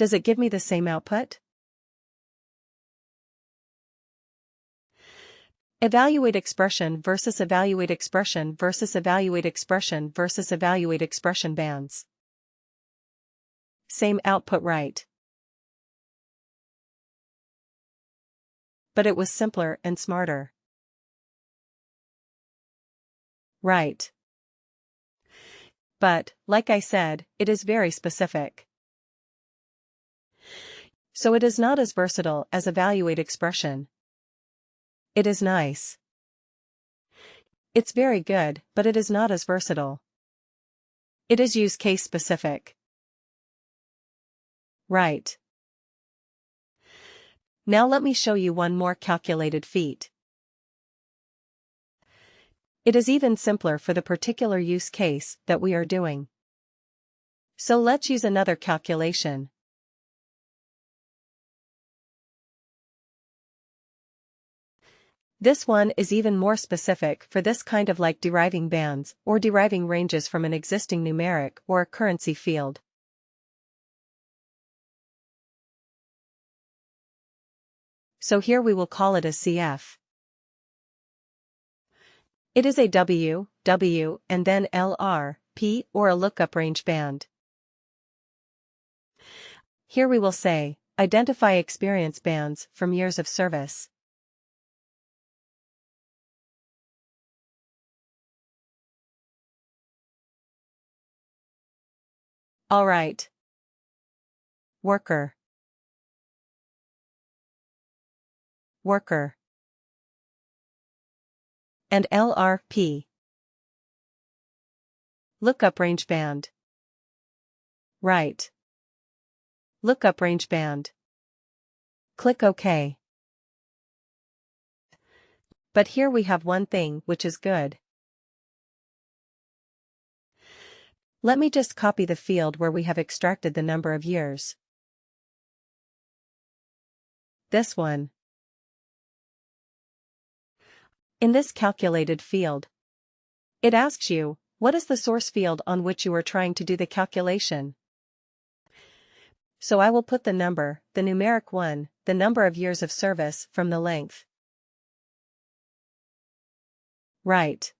Does it give me the same output? Evaluate expression versus evaluate expression versus evaluate expression versus evaluate expression bands. Same output, right? But it was simpler and smarter. Right. But, like I said, it is very specific. So it is not as versatile as evaluate expression. It is nice. It's very good, but it is not as versatile. It is use case specific. Right. Now let me show you one more calculated feat. It is even simpler for the particular use case that we are doing. So let's use another calculation. This one is even more specific for this kind of like deriving bands or deriving ranges from an existing numeric or a currency field. So here we will call it a CF. It is a W, W, and then LR, P, or a lookup range band. Here we will say, identify experience bands from years of service. Alright. Worker. Worker. And LRP. Lookup range band. Right. Lookup range band. Click OK. But here we have one thing which is good. Let me just copy the field where we have extracted the number of years. This one. In this calculated field, it asks you, what is the source field on which you are trying to do the calculation? So I will put the number, the numeric one, the number of years of service from the length. Right.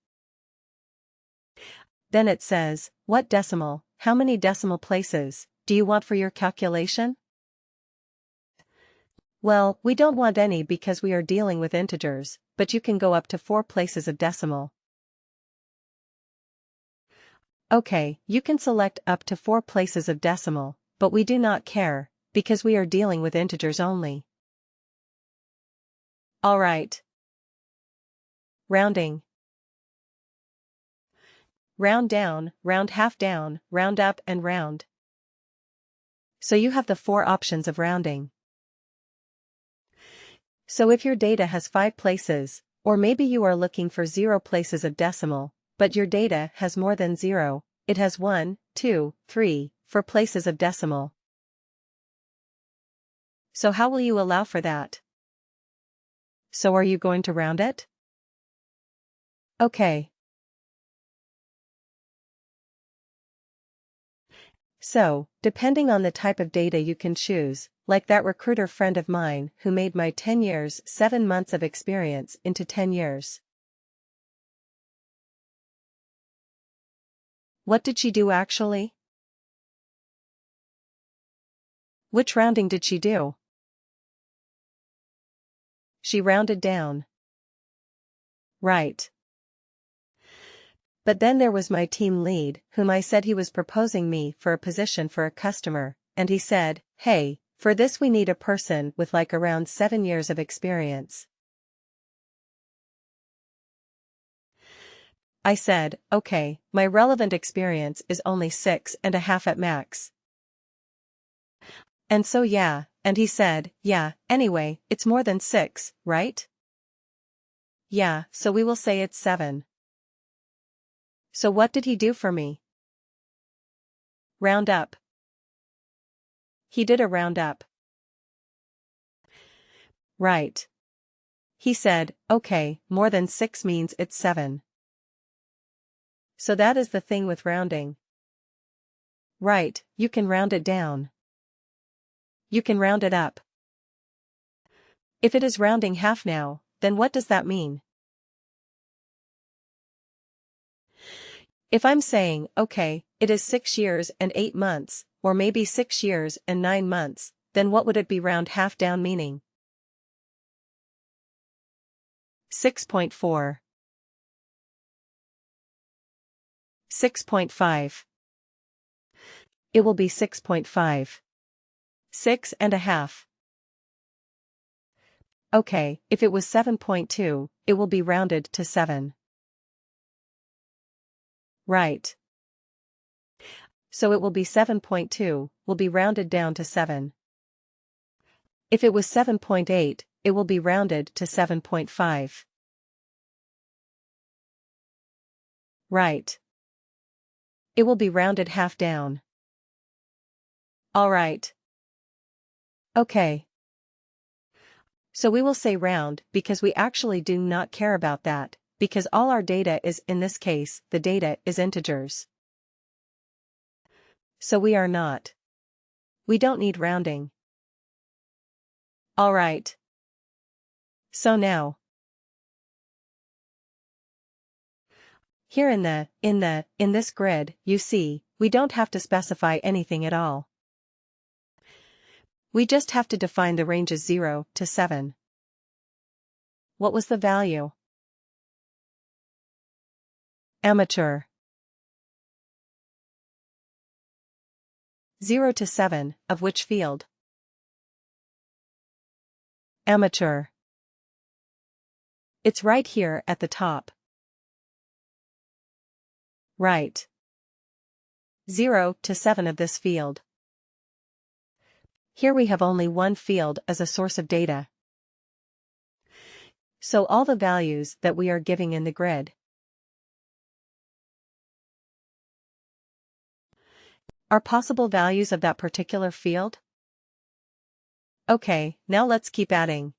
Then it says, what decimal, how many decimal places, do you want for your calculation? Well, we don't want any because we are dealing with integers, but you can go up to 4 places of decimal. Okay, you can select up to 4 places of decimal, but we do not care, because we are dealing with integers only. Alright. Rounding. Round down, round half down, round up and round. So you have the 4 options of rounding. So if your data has 5 places, or maybe you are looking for 0 places of decimal, but your data has more than 0, it has 1, 2, 3, 4 places of decimal. So how will you allow for that? So are you going to round it? Okay. So, depending on the type of data you can choose, like that recruiter friend of mine who made my 10 years, 7 months of experience into 10 years. What did she do actually? Which rounding did she do? She rounded down. Right. But then there was my team lead, whom I said he was proposing me for a position for a customer, and he said, hey, for this we need a person with like around 7 years of experience. I said, okay, my relevant experience is only 6.5 at max. And so yeah, and he said, yeah, anyway, it's more than 6, right? Yeah, so we will say it's 7. So what did he do for me? Round up. He did a round up. Right. He said, okay, more than 6 means it's 7. So that is the thing with rounding. Right, you can round it down. you can round it up. If it is rounding half now, then what does that mean? If I'm saying, okay, it is 6 years and 8 months, or maybe 6 years and 9 months, then what would it be round half down meaning? 6.4. 6.5. It will be 6.5. 6.5. Okay, if it was 7.2, it will be rounded to 7. Right. So it will be 7.2, will be rounded down to 7. If it was 7.8, it will be rounded to 7.5. Right. It will be rounded half down. Alright. Okay. So we will say round because we actually do not care about that, because all our data is, in this case, the data is integers. So we are not. We don't need rounding. Alright. So now, here in this grid, you see, we don't have to specify anything at all. We just have to define the ranges 0 to 7. What was the value? Amateur. 0 to 7, of which field? Amateur. It's right here at the top. Right. 0 to 7 of this field. Here we have only one field as a source of data. So all the values that we are giving in the grid are possible values of that particular field? Okay, now let's keep adding.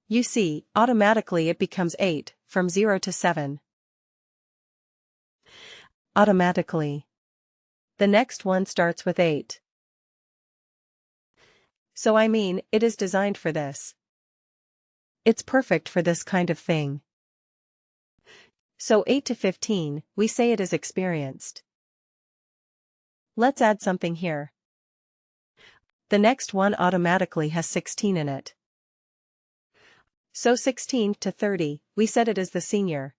You see, automatically it becomes 8, from 0 to 7. Automatically. The next one starts with 8. So I mean, it is designed for this. It's perfect for this kind of thing. So 8 to 15, we say it is experienced. Let's add something here. The next one automatically has 16 in it. So 16 to 30, we said it is the senior.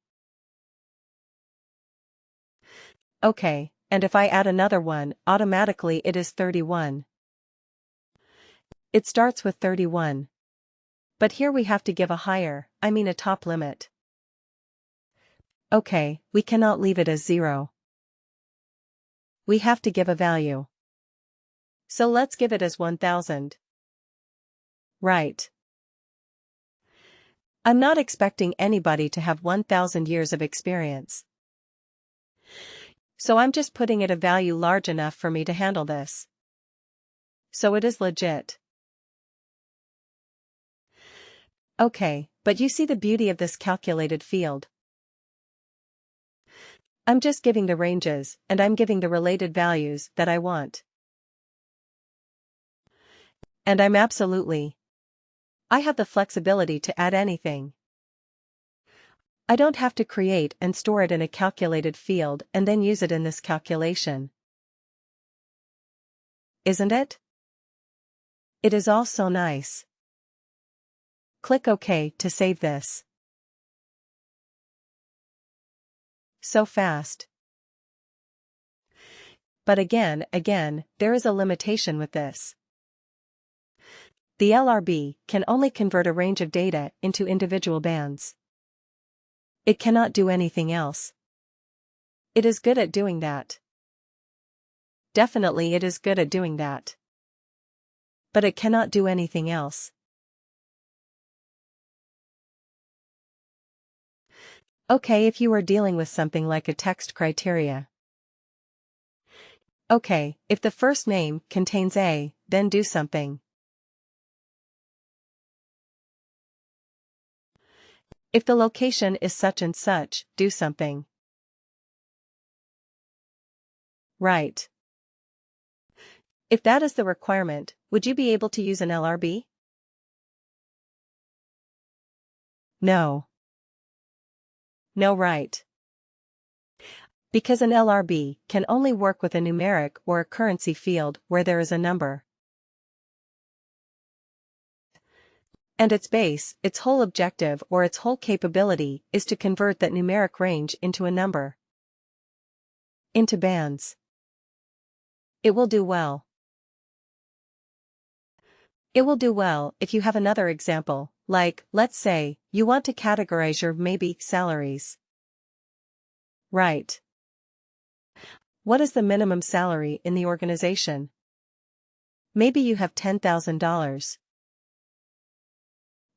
Okay, and if I add another one, automatically it is 31. It starts with 31. But here we have to give a higher, a top limit. Okay, we cannot leave it as 0. We have to give a value. So let's give it as 1000. Right. I'm not expecting anybody to have 1000 years of experience. So I'm just putting it a value large enough for me to handle this. So it is legit. Okay, but you see the beauty of this calculated field. I'm just giving the ranges, and I'm giving the related values that I want. And I have the flexibility to add anything. I don't have to create and store it in a calculated field and then use it in this calculation. Isn't it? It is all so nice. Click OK to save this. So fast. But again, there is a limitation with this. The LRB can only convert a range of data into individual bands. It cannot do anything else. It is good at doing that. Definitely it is good at doing that. But it cannot do anything else. Okay, if you are dealing with something like a text criteria. Okay, if the first name contains A, then do something. If the location is such and such, do something. Right. If that is the requirement, would you be able to use an LRB? No. No, right. Because an LRB can only work with a numeric or a currency field where there is a number. And its base, its whole objective or its whole capability is to convert that numeric range into a number. Into bands. It will do well. It will do well if you have another example, like, let's say, you want to categorize your maybe salaries. Right. What is the minimum salary in the organization? Maybe you have $10,000.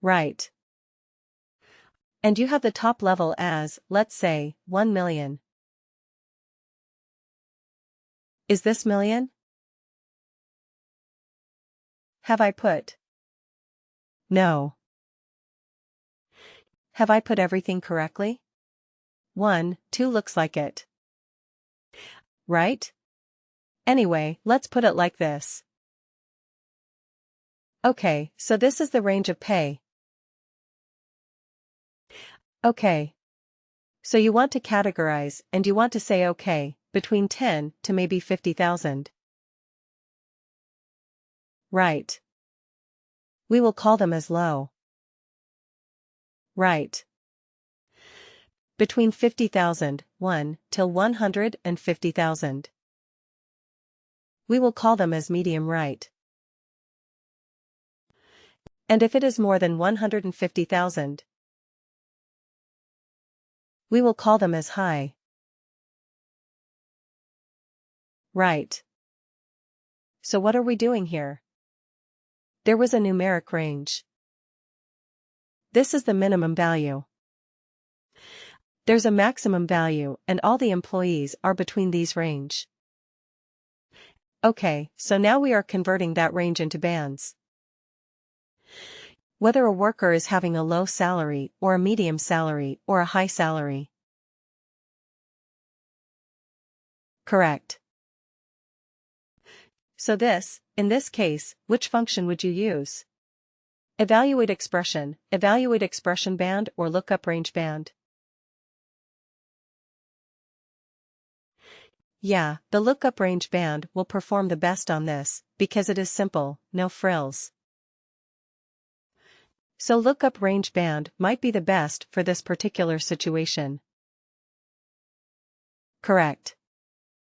Right. And you have the top level as, let's say, 1 million. Is this million? Have I put? No. Have I put everything correctly? 1, 2 looks like it. Right? Anyway, let's put it like this. Okay, so this is the range of pay. Okay. So you want to categorize and you want to say okay, between 10 to maybe 50,000. Right. We will call them as low. Right. Between 50,000, 1, till 150,000. We will call them as medium right. And if it is more than 150,000, we will call them as high. Right. So what are we doing here? There was a numeric range. This is the minimum value. There's a maximum value and all the employees are between these range. Okay, so now we are converting that range into bands. Whether a worker is having a low salary or a medium salary or a high salary. Correct. So in this case, which function would you use? Evaluate expression band or lookup range band. Yeah, the lookup range band will perform the best on this, because it is simple, no frills. So lookup range band might be the best for this particular situation. Correct.